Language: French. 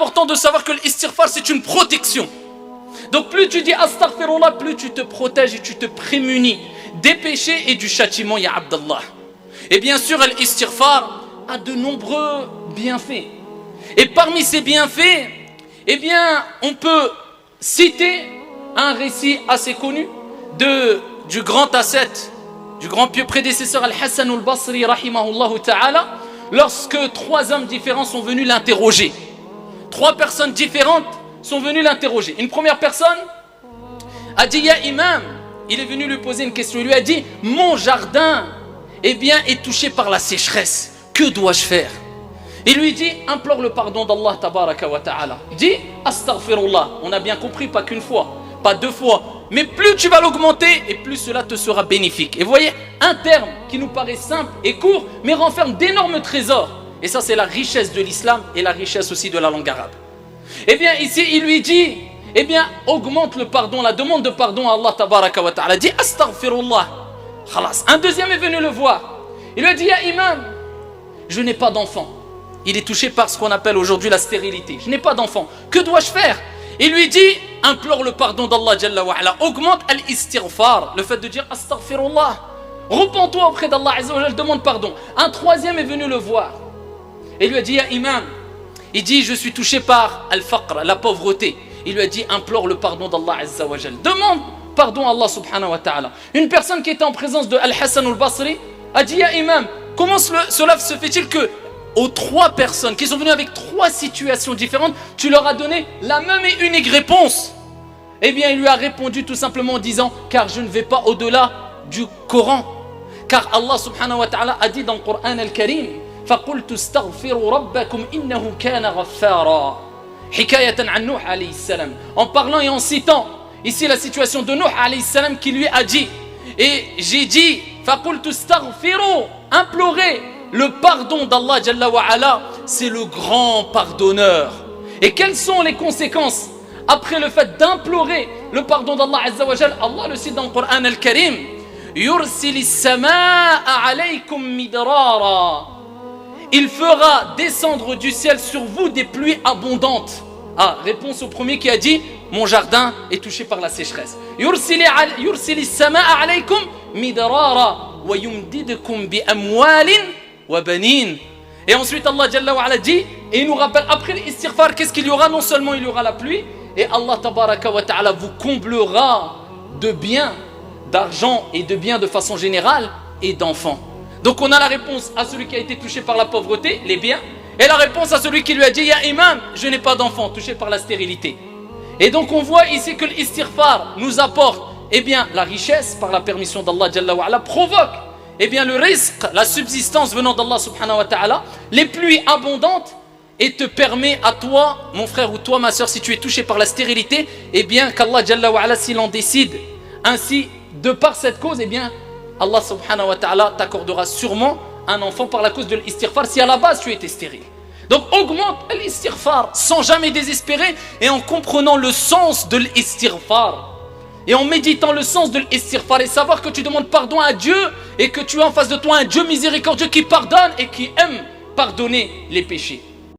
important de savoir que l'istighfar c'est une protection. Donc plus tu dis astaghfirullah, plus tu te protèges et tu te prémunis des péchés et du châtiment, ya Abdallah. Et bien sûr, l'istighfar a de nombreux bienfaits. Et parmi ces bienfaits, eh bien, on peut citer un récit assez connu du grand ascète, du grand pieux prédécesseur Al-Hassan al-Basri, rahimahullah ta'ala, lorsque 3 hommes différents sont venus l'interroger. 3 personnes différentes sont venues l'interroger. Une première personne a dit, ya imam, il est venu lui poser une question. Il lui a dit, mon jardin eh bien, est touché par la sécheresse. Que dois-je faire? Il lui dit, implore le pardon d'Allah tabaraka wa ta'ala. Dis, astaghfirullah. On a bien compris, pas qu'une fois, pas 2 fois. Mais plus tu vas l'augmenter, et plus cela te sera bénéfique. Et vous voyez, un terme qui nous paraît simple et court, mais renferme d'énormes trésors. Et ça, c'est la richesse de l'islam et la richesse aussi de la langue arabe. Eh bien, ici, il lui dit, eh bien, augmente le pardon, la demande de pardon à Allah tabaraka wa ta'ala. Dis, astaghfirullah. Khalas. Un deuxième est venu le voir. Il lui a dit, ya imam, je n'ai pas d'enfant. Il est touché par ce qu'on appelle aujourd'hui la stérilité. Je n'ai pas d'enfant. Que dois-je faire? Il lui dit, implore le pardon d'Allah Jalla wa ala. Augmente al-istighfar, le fait de dire astaghfirullah. Repends-toi auprès d'Allah Azza wa Jalla, demande pardon. Un troisième est venu le voir. Et lui a dit, ya imam, il dit, je suis touché par al-faqr, la pauvreté. Il lui a dit, implore le pardon d'Allah Azza wa Jalla. Demande pardon à Allah subhanahu wa ta'ala. Une personne qui était en présence de Al-Hassan al-Basri a dit, ya imam, comment cela se fait-il que aux 3 personnes qui sont venues avec 3 situations différentes, tu leur as donné la même et unique réponse? Eh bien, il lui a répondu tout simplement en disant, car je ne vais pas au-delà du Coran. Car Allah subhanahu wa ta'ala a dit dans le Coran al-Karim, فَقُلْتُ اسْتَغْفِرُوا رَبَّكُمْ إِنَّهُ كَانَ غَفَّارًا حِكَايَةً عن نوح alayhi salam. En parlant et en citant ici la situation de Nuh alayhi salam qui lui a dit, et j'ai dit, فَقُلْتُ اسْتَغْفِرُوا, implorez le pardon d'Allah Jalla wa ala, c'est le grand pardonneur. Et quelles sont les conséquences après le fait d'implorer le pardon d'Allah Azza wa Jalla? Allah le cite dans le Coran al-Karim, yursilis samaa alaykum midrara. Il fera descendre du ciel sur vous des pluies abondantes. Ah, réponse au premier qui a dit, mon jardin est touché par la sécheresse. Yursilis samaa alaykum midrara wa yumdidkum bi amwalin. Et ensuite Allah Jalla wa ala dit, et il nous rappelle après l'istighfar, qu'est-ce qu'il y aura? Non seulement il y aura la pluie, et Allah tabaraka wa ta'ala vous comblera de biens, d'argent et de biens de façon générale, et d'enfants. Donc on a la réponse à celui qui a été touché par la pauvreté, les biens, et la réponse à celui qui lui a dit, ya imam, je n'ai pas d'enfant, touché par la stérilité. Et donc on voit ici que l'istighfar nous apporte, eh bien, la richesse par la permission d'Allah Jalla wa ala, provoque eh bien le risque, la subsistance venant d'Allah subhanahu wa ta'ala, les pluies abondantes, et te permet à toi, mon frère ou toi, ma soeur, si tu es touché par la stérilité, eh bien qu'Allah Jalla wa ala, s'il en décide ainsi, de par cette cause, eh bien Allah subhanahu wa ta'ala t'accordera sûrement un enfant par la cause de l'istighfar si à la base tu étais stérile. Donc augmente l'istighfar sans jamais désespérer et en comprenant le sens de l'istighfar. Et en méditant le sens de l'istighfar et savoir que tu demandes pardon à Dieu et que tu as en face de toi un Dieu miséricordieux qui pardonne et qui aime pardonner les péchés.